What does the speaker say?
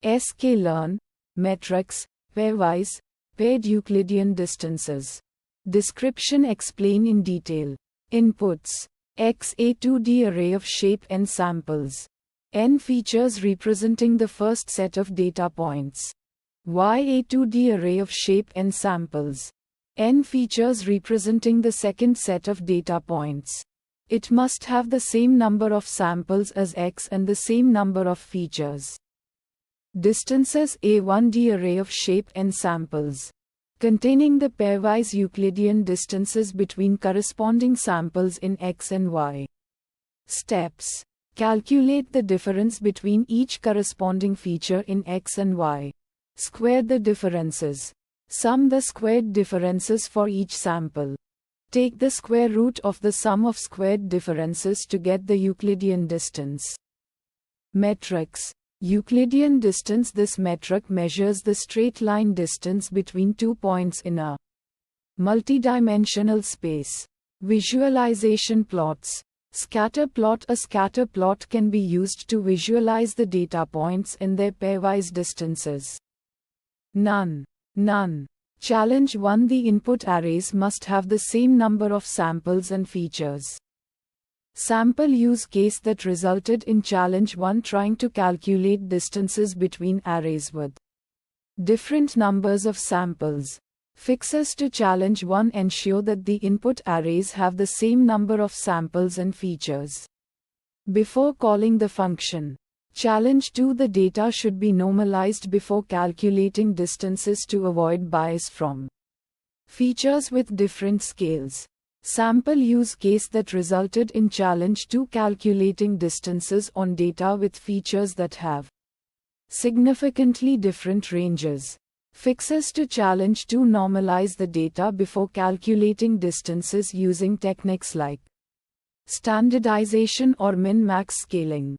sklearn, metrics, pairwise, paired Euclidean distances. Description explain in detail. Inputs. X a 2D array of shape n samples. N features representing the first set of data points. Y a 2D array of shape n samples. N features representing the second set of data points. It must have the same number of samples as X and the same number of features. Distances a 1D array of shape n samples. Containing the pairwise Euclidean distances between corresponding samples in X and Y. Steps. Calculate the difference between each corresponding feature in X and Y. Square the differences. Sum the squared differences for each sample. Take the square root of the sum of squared differences to get the Euclidean distance. Metrics. Euclidean distance. This metric measures the straight line distance between 2 points in a multidimensional space. Visualization plots. Scatter plot. A scatter plot can be used to visualize the data points and their pairwise distances. None. Challenge 1. The input arrays must have the same number of samples and features. Sample use case that resulted in challenge 1 trying to calculate distances between arrays with different numbers of samples. Fixes to challenge 1 ensure that the input arrays have the same number of samples and features. Before calling the function. Challenge 2. The data should be normalized before calculating distances to avoid bias from features with different scales. Sample use case that resulted in challenge 2 calculating distances on data with features that have significantly different ranges. Fixes to challenge 2 normalize the data before calculating distances using techniques like standardization or min-max scaling.